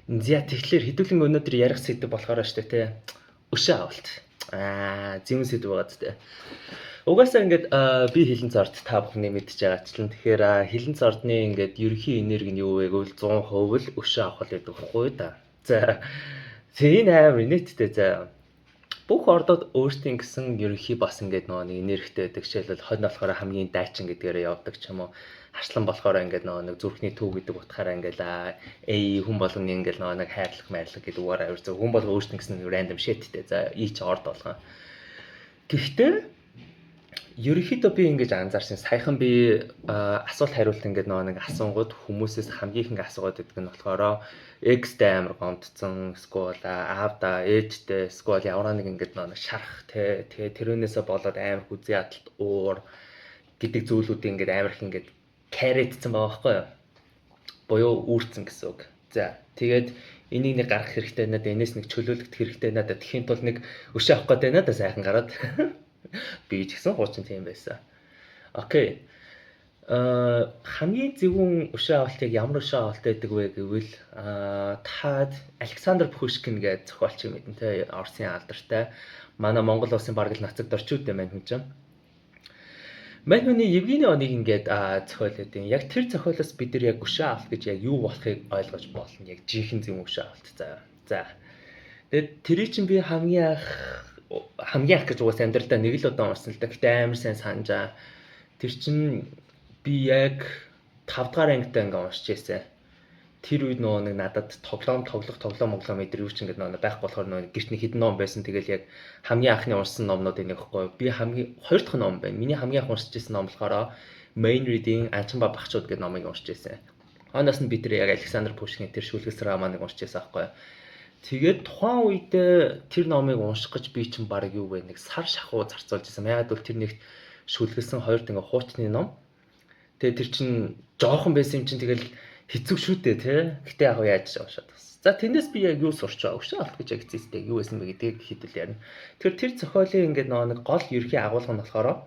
За тэгэхээр хэдүүлэн өнөөдөр ярих сэдв болохоор штэ те. Өшөө авалт. Зэвэн сэдв байгаа зү те. Угаасаа ингээд би хилэн цорд та бүхний мэдж байгаачлан тэгэхээр хилэн цордны ингээд ерөнхий энерги нь юу вэ гэвэл 100% л өшөө авах гэдэг баггүй да. За энэ амар инээдтэй за. Бүх ордод өөрсдийн гэсэн ерөнхий бас ингээд нөгөө нэг энергитэй байдаг. Жишээлбэл хонь болохоор хамгийн дайчин гэдгээрээ явдаг ч юм уу. Арслан болохоор ингээд нөгөө нэг зүрхний төв гэдэг утгаараа ингээд хүн болгоны ингээд нөгөө нэг хайрлах майрлах гэдэг үгээр авир зөв хүн болго өөрсдийн гэсэн random shitтэй. За ич орд болгоо. Гэхдээ ерөнхийдөө би ингэж анзаарсан. Саяхан би асуулт хариулт ингээд нөгөө нэг асуунгууд хүмүүсээс хамгийн их асуугаад байдаг нь болохоор экстэй амар гомдсон, эсвэл аавда ээжтэй, эсвэл ямар нэг ингээд нөгөө шарах те тэрүүнээсээ болоод амар хүзий хадалт уур гэдэг зүйлүүдийг ингээд амар их ингээд карэдсэн байгаа байхгүй юу? Буюу үүрцэн гэсэн үг. За тэгээд энийг нэг гаргах хэрэгтэй надад энэс нэг чөлөөлөгдөх хэрэгтэй надад тэхийн тул нэг өшөө авах гэдэг надад сайхан гараад би ч гэсэн хуучин тийм байсан. Окей. Хамгийн зөвүүн өшөө авалтыг ямар өшөө авалт байдаг вэ гэвэл та Александр Пушкин гэдэг зохиолч юм мэдэн те Оросын алдартай манай Монгол улсын бараг л нацагт орчууд юм байна хүн чинь. Мань хүний Евгений оныг ингээд зохиол өгдөө. Яг тэр зохиолоос бид нар яг өшөө авалт гэж яг юу болохыг ойлгож болно. Яг жинхэнэ зөв өшөө авалт. За. Тэгээд тэрий чинь би хамгийн анх гэж угаас амьдралдаа нэг л удаа унсан л да. Гэтэ амар сайн санджаа. Тэр чинь би яг 5 дахь ангитай ингээд уншиж байсан. Тэр үед нөгөө нэг надад тоглоом өдр юу ч ингээд нөгөө байх болохоор нөгөө гэртний хідэн ном байсан. Тэгэл яг хамгийн анхны уншсан номнууд энийг гэхгүй. Би хамгийн хоёр дахь ном байна. Миний хамгийн анх уншиж байсан ном болохоор Main Reading Анчанба багчууд гэдэг номыг уншиж байсан. Хоноос нь би тэр яг Александр Пушкин тэр шүлгэс романыг уншиж байсан аахгүй. Тэгээд тухайн үед тэр номыг унших гэж би чинь баг юу вэ нэг сар шахуу зарцуулж байсан. Яагаад бол тэр нэгт шүлгэлсэн хоёрт ингээ хуучны ном. Тэгээд тэр чинь жоохон байсан юм чинь тэгэл хэцүү шүү дээ тий. Гэтэ яг яаж уншаад бас. За тэндээс би яг юу сурч байгаа өшөө авах гэж яг зүйтэй юу байсан бэ гэдгийг хэдүүл ярина. Тэр зохиолын ингээд нэг гол ерхий агуулга нь болохоор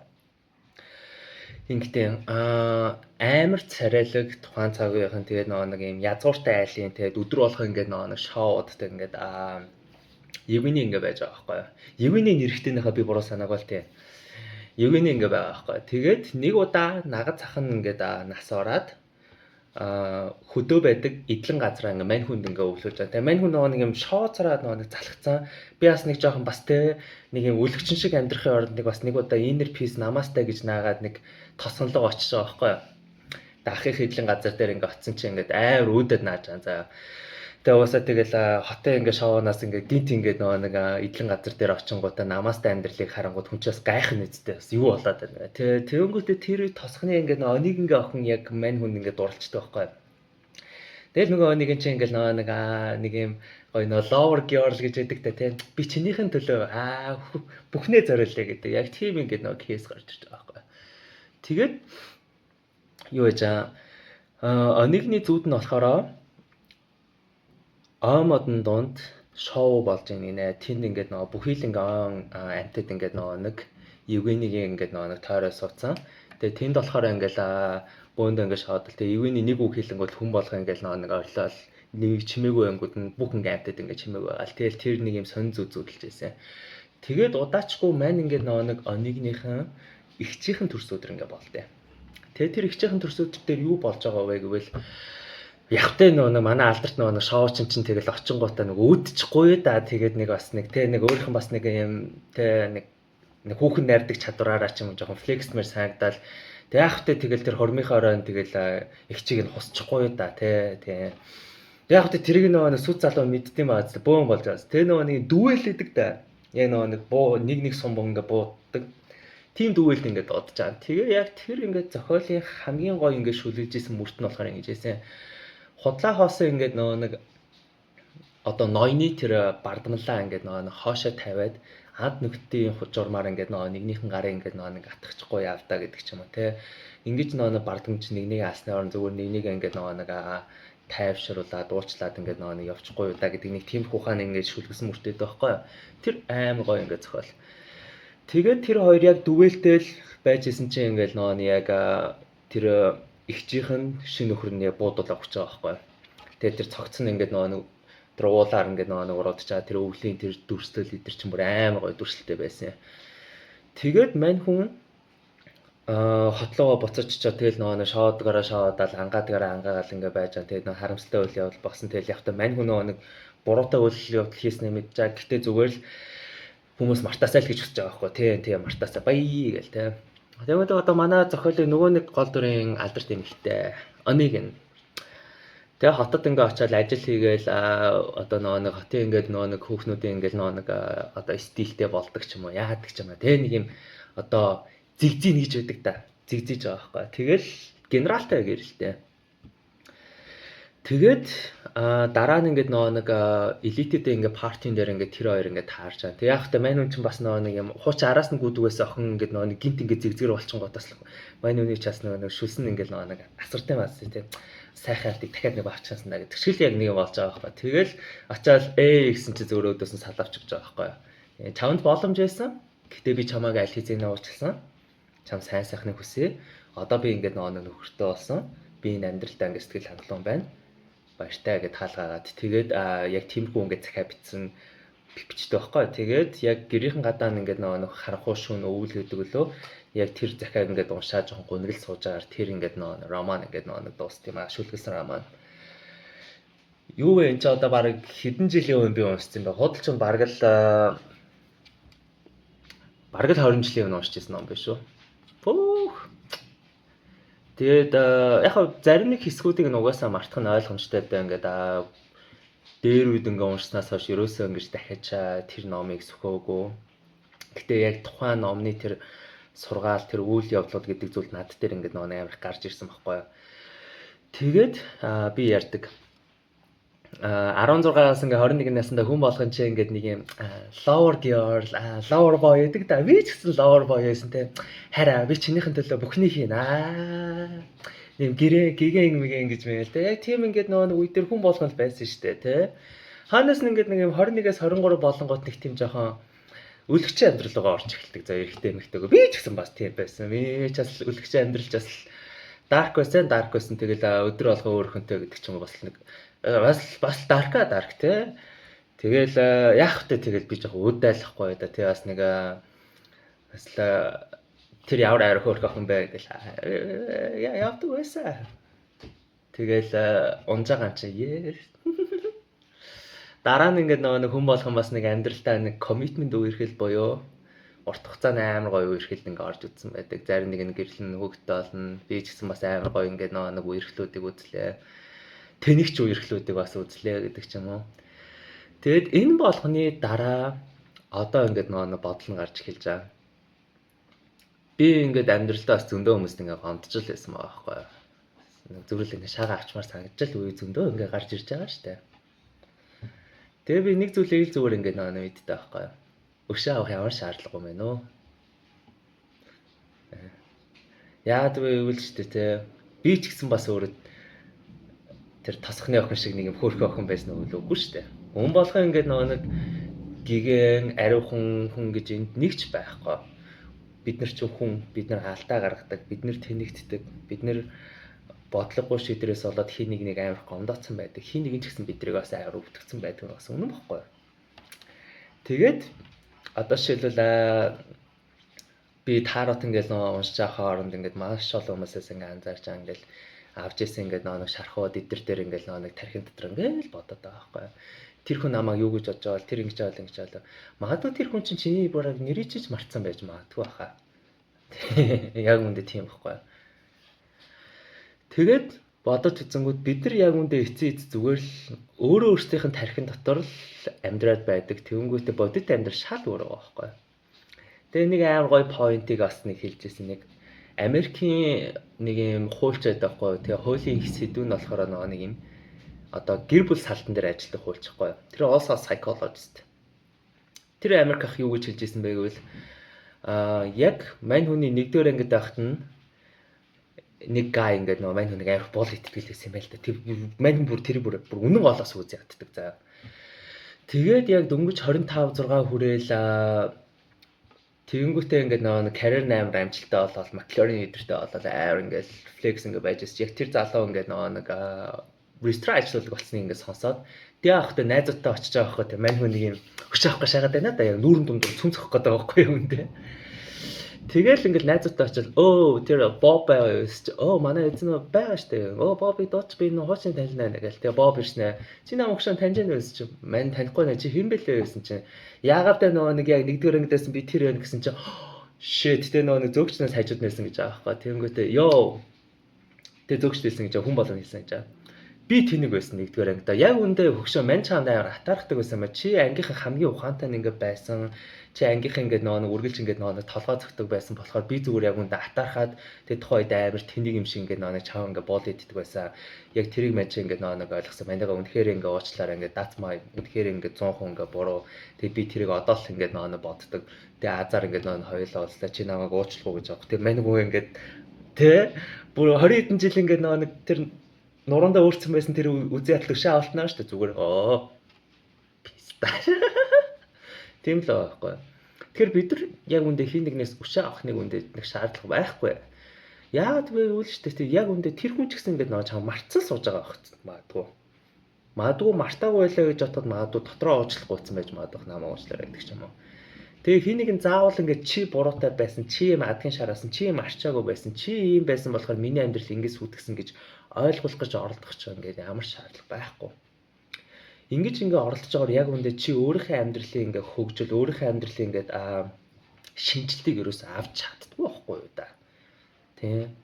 ингээд амар царайлаг тухайн цагийнхан тэгээд нэг юм язгууртай айлын тэгээд өдөр болох ингээд нэг шоудтай ингээд Евгений ингээд байж байгаа байхгүй юу. Евгений нэрхтэнийхээ би буруу санаагаал тий. Евгений ингээд байгаа байхгүй. Тэгээд нэг удаа нагад цахан ингээд нас ороод хөдөө байдаг эдлэн газраа ингээ мань хүнд ингээ өвлөж байгаа. Тэгээ мань хүн нэг юм шооцраад нэг залхацсан. Би бас нэг жоохон бас те нэг юм өлөгчин шиг амьдрахын оронд нэг бас нэг удаа inner peace намастай гэж наагаад нэг тосгонлог очиж байгаа байхгүй юу. Дахих эдлэн газар дээр ингээ оцсон чи ингээ амар өөдөд нааж байгаа. За тэгээ уусаа тэгэл хотын ингээ шоонаас ингээ гинт ингээ нэг эдлэн газар дээр очингуудаа намастай амьдралыг харангууд хүн ч бас гайх нэцтэй бас юу болоод байна. Тэгэнгүүтээ тэр тосхны ингээ онийг ингээ охин яг мань хүн ингээ дурлцдаг байхгүй. Тэгэл нөгөө онийг чи ингээ нэг юм гоё lover girl гэж яддаг та тийм би чинийхэн төлөө бүхнээ зориулъя гэдэг. Яг тийм ингээ нөгөө кейс гарч ирж байгаа байхгүй. Тэгээд юу гэж онигны зүуд нь болохоор модон донд шоу болж байгаа нэ. Тэнд ингээд нөгөө бүхийлэн антид ингээд нэг Евгенигийн ингээд нэг тойроо суудсан. Тэгээ тэнд болохоор ингээд бөөндөө ингээд шоодол. Тэгээ Евгений нэг үг хэлэнгүүт хүн болго ингээд нэг орлол нэг чимээгүй ангууд нь бүх ингээд антид ингээд чимээг байгаа. Тэгэл тэр нэг юм сонь зүудэлж байсан. Тэгээд удаачгүй мань ингээд нэг онигнийхэн ихчийнхэн төрс өдөр ингээд болтой. Тэгээ тэр ихчийнхэн төрс өдөр дээр юу болж байгаа вэ гэвэл явтай нэг манай алдарт нэг шоучин чинь тэгэл очингуудаа нэг өөдчихгүй да. Тэгээд нэг бас нэг те нэг өөрийнх нь бас нэг юм те нэг хүүхэн найрдаг чадвараараа ч юм жоохон флексмэр санагдал. Тэг яахтай тэгэл тэр хормынхоо оройн тэгэл их чиг нь хусчихгүй да те. Тэг яахтай тэрийг нэг сүт залуу мэддэм бааз бөөн болж байгаас. Тэг нэг дүүэлэдэг да. Яг нэг буу нэг сум ингээ бууддаг. Тийм дүүэлд ингээ додож байгаа. Тэгээ яг тэр ингээ зохиолын хамгийн гоё ингээ шүлгэлжсэн мөрт нь болохоор ингэж хэлсэн. Худлаа хоосон ингээд нэг одоо ноёны тэр бардамлаа ингээд нэг хоошоо тавиад ад нөхдийн журмаар ингээд нэгнийхэн гарын ингээд нэг атгахгүй явдаа гэдэг ч юм уу те. Ингэж нэг бардамж нэгнийг алсны орон зүгээр нэгнийг ингээд нэг тайвшруулаад уучлаад ингээд нэг явчихгүй юу да гэдэг нэг тийм ухааны ингээд шүлгэсэн мөртөд байхгүй юу. Тэр амар гоё ингээд зохиол. Тэгээд тэр хоёр яг дүвэлтэл байж исэн чинь ингээд яг тэр ихчийнх нь шинэ нөхөр нь буудуулаа өгч байгаа байхгүй. Тэгээд тэр цогцсон ингээд тэр уулаар ингээд нэг уруудж байгаа тэр өвлийн тэр дүрслэл идэр чинь бүр амар гоё дүрслэлтэй байсан. Тэгээд мань хүн хотлогоо буцаж чаа тэгэл нэг шоодгаараа шоодал ангаадагараа ангаагаал ингээд байж байгаа. Тэгээд нэг харамсалтай үйл явдал болсон. Тэгэл явахдаа мань хүн нэг буруутай үйл явдал хийснээ мэдж байгаа. Гэтэ зүгээр л хүмүүс мартаасаа л гэж хүсэж байгаа байхгүй тий мартаасаа баяа гээл тий. Тэгээд одоо манай зохиолын нөгөө нэг гол дүрийн алдарт эмэгтэй Оник нь тэгээ хотод ингээ очиад ажил хийгээл одоо нэг хотын ингээд нэг хүүхнүүдийн ингээд нэг одоо стилтэй болдог ч юм уу яадаг ч юм аа тэгээ нэг юм одоо зигзий гэж байдаг да зигзийж байгаа байхгүй. Тэгэл генералтай гэрэлтэй. Тэгээд дараа нь ингээд нэг элитэдээ ингээд партийн дээр ингээд тэр хоёр ингээд таарч байгаа. Тэг яг та мань хүн чинь бас нэг юм хууч араас нь гүдгээс охин ингээд нэг гинт ингээд зигзгэр болчихсон готоос л мань хүний чаас нэг шүлсэн ингээд нэг асартай бас тийм сайхан ардыг дахиад нэг авчихсан даа гэдэг шиг л яг нэг юм болж байгаа байхгүй. Тэгэл очиад гэсэн чи зөөр өөдөөс нь салавч өгч байгаа байхгүй. Чамд боломж байсан. Гэтэ би чамааг аль хэзээ нуурчилсан. Чам сайн сайхныг хүсье. Одоо би ингээд нэг нөхөртэй болсон. Би энэ амьдралдаа ингээд сэтгэл хангалуун байна. Баяртай гэж таалгаад тэгээд яг тиймэрхүү ингээд захиа битсэн бичдэг байхгүй. Тэгээд яг гэрийнхэн гадаа ингээд нэг харанхуй шүүн өвөл гэдэг лөө яг тэр захиаг ингээд уншаад жоохон гүнгэл сууж агаар тэр ингээд роман ингээд нэг дууст юм шүлгэлсэн роман. Юу вэ энэ ч одоо баг хэдэн жилийн өмнө би уншсан юм бэ? Худалч нь бараг л 20 жилийн өмнө уншижсэн ном биш үү? Тэгээд яг зарим нэг хэсгүүдийг угаасаа мартах нь ойлгомжтой бай ингээд дээр үед ингээ уншснаас хойш ерөөсөө ингэж дахиж тэр номыг сөхөөгүй. Гэтэ яг тухайн номны тэр сургаал тэр үйл явдлууд гэдэг зүйл над дээр ингээд нэг амар их гарч ирсэн байхгүй юу. Тэгээд би ярьдаг 16-аас ингээ 21 наснда хүн болгон чи ингээд нэг юм lover girl, lover boy гэдэг да. Би ч гэсэн lover boy байсан те. Хараа би чинийхэн төлөө бүхнийг хийнэ. Ийм гэгэн гэж мэл те. Яг тийм ингээд нөгөө үе дээр хүн болгон байсан штэ те. Хаанаас нь ингээд нэг юм 21-ээс 23 болонгууд нэг тийм жоохон өлгчийн амьдрал руугаа орж эхэлдэг. За эрэгтэй эмэгтэйгөө би ч гэсэн бас тийм байсан. Би ч бас өлгчийн амьдрал ч бас dark байсан. Тэгэл өдөр болгоо өөрхөнтэй гэдэг ч юм уу бас нэг бас dark те. Тэгэл яах вэ тэгэл би жоохон өөдайлахгүй да. Тэг бас нэг бас тэр ямар арай хөөрх охин бэ гэж явдаг байсан. Тэгэл унжаагаан чи дараа нь ингээд нэг хүн болгон бас нэг амьдралдаа нэг commitment үерхэл боёо урт хугацааны амар гоё үерхэлд ингээд орж үзсэн байдаг. Зарим нэг гэрлэн хөгтөө болно. Би ч гэсэн бас амар гоё ингээд нэг үерхлүүдийг үзлээ. Тэнэгч үерхлүүдийг бас үзлээ гэдэг ч юм уу. Тэгэд энэ болгоны дараа одоо ингээд нэг бодол нь гарч эхэлж байгаа. Би ингээд амьдралдаа бас зөндөө хүмүүст ингээд гомдчихл байсан байгаа байхгүй юу. Зүрэл ингээд шагаа авчмаар санагдчихл үе зөндөө ингээд гарч ирж байгаа штэ. Тэгээ би нэг зүйлийг л зүгээр ингээд нэг мэддэг байхгүй юу. Өшөө авах ямар шаардлагагүй мэн үү? Яад вэ үйл штэ те. Би ч гэсэн бас өөрөө тэр тасхны охин шиг нэг юм хөөрхөн охин байсан үгүй штэ. Хүн болгоо ингээд нэг гигэн ариухан хүн гэж энд нэг ч байхгүй. Бид нар ч хүн, бид нар хаалтаа гаргадаг, бид нар тэнэгддэг, бид нар бодлогогүй шийдрээс болоод хин нэг амар гомдоцсон байдаг. Хин нэг ч гэсэн бидрийг бас амар өвдөгцсөн байдаг нь бас үнэн бохгүй. Тэгээд одоо шилбэл би тарот ингээл уншиж байгаа хооронд ингээд маш олон хүмүүсээс ингээд анзаарч байгаа ингээл авч ирсэн ингээд нэг шархууд эдэр дээр ингээл нэг тархин дотор ингээл бодоод байгаа байхгүй. Тэр хүн намайг юу гэж бодож байгаа, тэр ингэж байгаа. Магадгүй тэр хүн чинь чиний бараг нэрийг ч мартсан байж магадгүй баха. Яг үндэ тийм байхгүй. Тэгээд бодож үзэнгүүт бид нар яг үндэ эцээ зүгээр л өөрөө өөрсдийнх нь тархин дотор л амьдраад байдаг. Тэнгүүтээ бодит амьдрал шал өөр байгаа байхгүй. Тэгээ нэг амар гоё поинтыг бас нэг хэлжсэн нэг Америкийн нэг юм хуульч байдаг байхгүй. Тэгээ хуулийн сэдв нь болохоор нэг юм одоо гэр бүл салдан дээр ажилладаг хуульч байхгүй. Тэр also psychologist. Тэр Америк ах юу гэж хэлжсэн бэ гэвэл яг мань хүний нэгдүгээр ангид байхад нь нэг гай ингээд нөгөө мань хүнийг амар бол итгэл байсан юм байл та. Тэр мань хүн бүр тэр бүр үнэн голоос үз яддаг заа. Тэгээд яг дөнгөж 25 6 хүрээл тэгэнгүүтээ ингээд нөгөө карьер амар амжилттай болоод McLaren лидертэй болоод амар ингээд флекс ингээд байж байгаа. Яг тэр залуу ингээд нөгөө нэг ресторан ажилладаг болсныг ингээд сонсоод Тэгээ авахтай найзуудтай очиж байгаа байхгүй те. Мань хүн нэг юм хүч авах гэж шагаад байна да. Яг нүүрэн дундуур цүнцэх гээд байгаа байхгүй юм те. Тэгэл ингээл найзуудтай очил тэр Боб байгаа юу чи манай эзэн байгаа штэ Боби дооч би энэ хуучин таньлаа гэл тэгээ Боб ирснэ чи намайг хөшөө таньж байна гэсэн чи мань танихгүй нэ чи хэн бэлээ гэсэн чи яагаад тэ нөгөө нэг яг нэгдүгээр ангидсэн би тэр байна гэсэн чи shit тэ нөгөө нэг зөөгчнөөс хажууд нэлсэн гэж байгаа байхгүй тэнгүүтээ ёо тэ зөөгч нэлсэн гэж хүн болгон хэлсэн гэж би тэнэг байсан нэгдүгээр ангида яг үндэ хөшөө мань чамдаа хатаархдаг байсан ба чи ангийнхан хамгийн ухаантай нэг байсан чи ангийнхан ингээд нөгөө үргэлж ингээд нөгөө толгой цогтөг байсан болохоор би зүгээр яг үндэ атаархаад тэгээ тухайн үед амар тэнийг юм шиг ингээд нөгөө чав ингээд боол иддэг байсан яг тэрийг мань чи ингээд нөгөө ойлгосон манайгаа үнэхээр ингээд уучлаарай ингээд датмаа үнэхээр ингээд 100% ингээд буруу тэгээ би тэрийг одоо л ингээд нөгөө боддог тэгээ азар ингээд нөгөө хоёулаа уучлаа чи намайг уучлах уу гэж байгаа тэгээ мань гоо ингээд тэ бүр 20 хэдэн жил ингээд нөгөө тэр нурандаа өөрчлөсөн байсан тэр үзий атал өшөө авалтнаа шүү дээ зүгээр тийм л байхгүй. Тэгэхээр бид нар яг үндэ хин нэгнээс өшөө авах нэг үндэ нэг шаардлага байхгүй. Яагаад вэ үл шүү дээ яг үндэ тэр хүн ч гэсэн ингээд нөө чам мартсан сууж байгаа байх магадгүй мартаагүй байлаа гэж бодоход магадгүй дотроо уучлах гуйсан байж магадгүй намаа уучлаарай гэдэг ч юм уу. Тэгээ хин нэг нь заавал ингээд чи буруутай байсан чи юм адгийн шараасан чи юм арчаагүй байсан чи ийм байсан болохоор миний амьдрал ингэж сүтгсэн гэж ойлгох гэж оролдох ч ингээд ямар шаардлага байхгүй. Ингэж ингээ оролдож байгаагаар яг үндэ чи өөрийнхөө амьдралын ингээ хөгжил өөрийнхөө амьдралын ингээ шинжилтийг ерөөсөө авч чаддгүй байхгүй юу да. Тийм.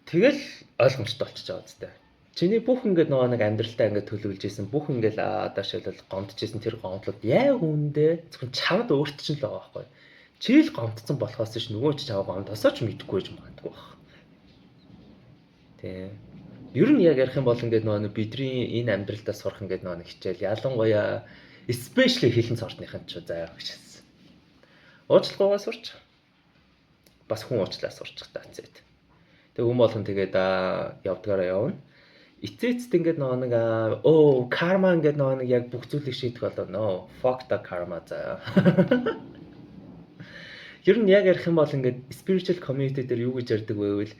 Тэгэл ойлгомжтой болчихж байгаа үстэй. Чиний бүх ингээ нөгөө нэг амьдралтаа ингээ төлөвлөж исэн бүх ингээл одоо шилбэл гомдож исэн тэр гомдлууд яг үндэ зөвхөн чамд өөрт чинь л байгаа байхгүй. Чи л гомдсон болохоос ш нөгөө ч чав гомдосоо ч мэдэхгүй гэж магадгүй баг. Тийм. Ер нь яг ярих юм бол ингээд нөгөө бидний энэ амьдралдаа сурах ингээд нөгөө хичээл ялангуяа especially хэлэн цортныхын ч заяа гэж хэлсэн. Уучлахгүйгаа сурч. Бас хүн уучлаа сурчих таа зэт. Тэг хүн болгон тэгээд явдгаараа явна. Эцээцт ингээд нөгөө карма ингээд нөгөө яг бүх зүйлийг шийдэх болоо fuck the karma заяа. Ер нь яг ярих юм бол ингээд spiritual community дээр юу гэж ярьдаг байвал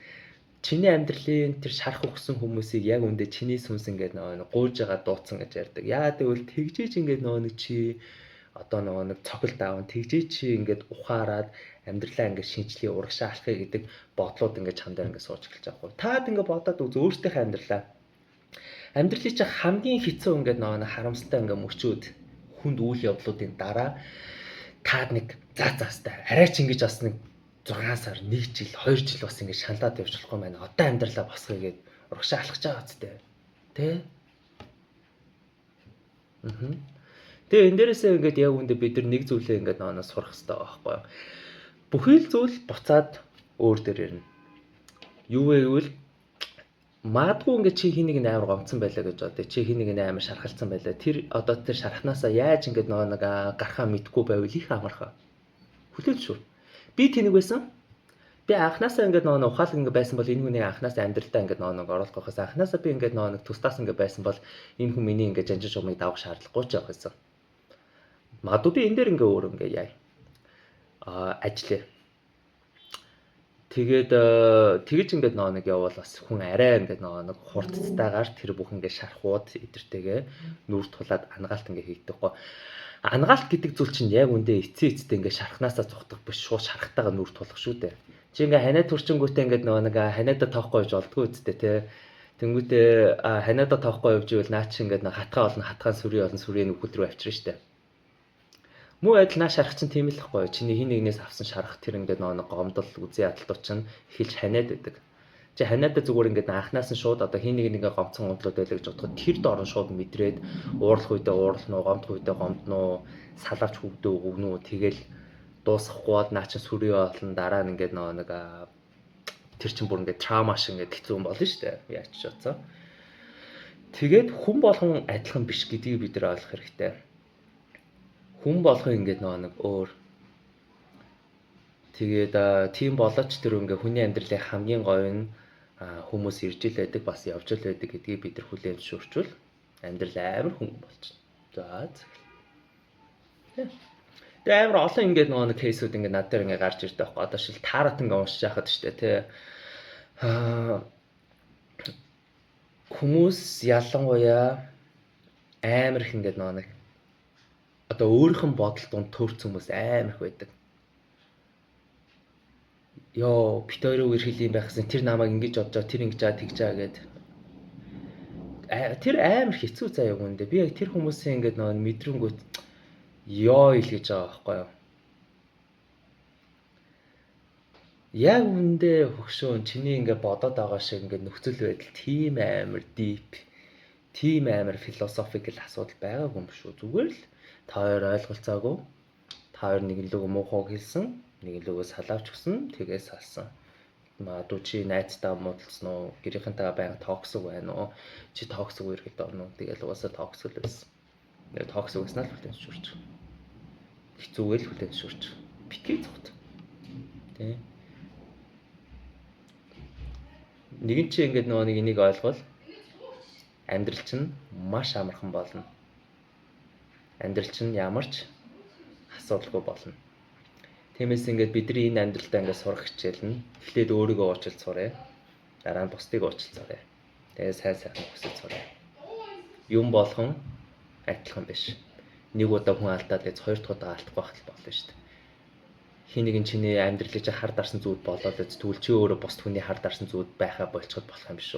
чиний амьдралын тэр шарах өгсөн хүмүүсийг яг үндэ чиний сүнс ингээд нөгөө гуйж байгаа дууцсан гэж ярьдаг. Яа гэвэл тэгжиж ингээд нөгөө чи одоо нөгөө цогт аав тэгжиж чи ингээд ухаарад амьдралаа ингээд шинжлэх урагшаа алхах гэдэг бодлууд ингээд чамдаа ингээд сууж эхэлж байгаа хгүй. Таад ингээд бодоод үз өөртөөхөө амьдралаа. Амьдралыг чи хамгийн хэцүү ингээд нөгөө харамсалтай ингээд мөчөөд хүнд үйл явдлуудын дараа таад нэг заастай арай ч ингэж бас нэг 6 сар 1 жил 2 жил бас ингэ шаналаад явж болохгүй маань одоо амьдралаа босгоё гэд урагшаа алхаж байгаа үстэй тэ тэгээ энэ дээрээсээ ингээд яг үндэ бид нар нэг зүйлээ ингээд наанаас сурах хэрэгтэй байхгүй юу бүхий л зүйл буцаад өөр дээр ирнэ юу вэ гэвэл магадгүй ингээд чи хин нэг амар гомцсон байлаа гэж бодъё чи хин нэг амар шархалцсан байлаа тэр одоо тэр шархнаасаа яаж ингээд нэг гарахаа мэдгүй байвал их амархаа хүлээл шүү. Би тэнэг байсан. Би анханасаа ингээд нөгөө ухаал ингээд байсан бол энэ хүний анханасаа амьдралдаа ингээд нөгөө оруулах байхаас анханасаа би ингээд нөгөө тустаас ингээд байсан бол энэ хүн миний ингээд жанжин шугамыг давах шаардлагагүй ч явах гэсэн. Магадгүй би энэ дээр ингээд өөр ингээд яа. Ажиллая. Тэгээд тэгэж ингээд нөгөө явбал бас хүн арай ингээд нөгөө хурдтайгаар тэр бүх ингээд шархууд эдэртэйгээ нүүр тулаад ангаалт ингээд хийгдэхгүй. Ангаалт гэдэг зүйл чинь яг үндэ эцээцтэй ингээд шархнаасаа цухтах биш шууд шархтайгаа нүүр тулах шүү дээ. Чи ингээд ханаа төрчингүүтээ ингээд нөгөө ханаада тоохгүй гэж олдгүй үсттэй те. Тэнгүүтээ ханаада тоохгүй явж ивэл наа чи ингээд хатгаа болно хатгаан сүрий болно сүрийн нүхэл рүү авчирна штэ. Муу адил наа шарах чинь тийм л ихгүй. Чиний хин нэгнээс авсан шарах тэр ингээд нөгөө гомдол үзий ядалтууд чинь эхэлж ханаад байдаг. Чи ханаада зүгээр ингээд анханаас нь шууд одоо хин нэг ингээ гомцсон гомдлууд байлаа гэж бодоход тэр доорн шууд мэдрээд уурлах үедээ уурлах уу, гомдох үедээ гомдно уу, салаарч хөвдөө өгнө үү тэгэл дуусгахгүйд наа чи сүрий болно дараа нь ингээд нэг тэр чин бүр ингээд траума шиг ингээд хэцүү юм болно шүү дээ. Яаж ч бодсон. Тэгээд хүн болгон адилхан биш гэдгийг бид нар ойлгох хэрэгтэй. Хүн болгон ингээд нэг өөр. Тэгээд тийм болооч тэр ингээ хүний амьдралын хамгийн гоё нь хүмүүс ирж ил байдаг бас явж ил байдаг гэдгийг бид нар хүлээн зөвшөөрчвөл амьдрал амар хүн болчихно. За. Тэгээ амар олон ингээд нэг кейсүүд ингээд над дээр ингээд гарч ирдэг байхгүй. Одоо шил таарат ингээд уншиж яхад штэ тий. Хүмүүс ялангуяа амар их ингээд нэг одоо өөрийнх нь бодол донд төрсэн хүмүүс амар их байдаг. Ёо, бит хоёроо үер хэл юм байхсан тэр намайг ингэж бодож тэр ингэж тэгж гээд тэр амар хэцүү заяа гүндээ. Би яг тэр хүмүүсийн ингээд нэг мэдрэнгүүт ёо ил гэж байгаа байхгүй юу. Яг үндэ хөгшөөн чиний ингээд бодоод байгаа шиг ингээд нөхцөл байдал тийм амар deep, тийм амар philosophical асуудал байгаагүй юм шүү. Зүгээр л та хоёр ойлголцоогүй. Та хоёр нэг л лөө муухай хэлсэн, нэг л лөө салаавч өгсөн, тэгээ салсан. Магадгүй чи найзтайгаа муудалцсан уу? Гэрийнхэнтэйгээ байнга токсик байна уу? Чи токсик үерхэд орно уу? Тэгэл угаасаа токсик л байсан. Тэгээ токсик байснаа л хүлэн зөвшөөрч. Хэцүүгээл хүлэн зөвшөөрч. Битгий зүгт. Тэ. Нэгэн чи ингээд нөгөө нэг энийг ойлгол. Амьдрал чинь маш амархан болно. Амьдрал чинь ямарч асуудалгүй болно. Тиймээс ингээд бидний энэ амьдралдаа ингээд сурах хичээл нь эхлээд өөрийгөө уучлалт сураа. Дараа нь бусдыг уучлалт сураа. Тэгээ сайн сайхан хүсэж сураа. Юм болгон адилхан биш. Нэг удаа хүн алдаад байж хоёр дахь удаа алдахгүй байх болно шүү дээ. Хин нэгэн чиний амьдралыг хар дарсан зүйл болоод тэгвэл чи өөрөө бусд хүний хар дарсан зүйл байхаа болчиход болох юм биш үү?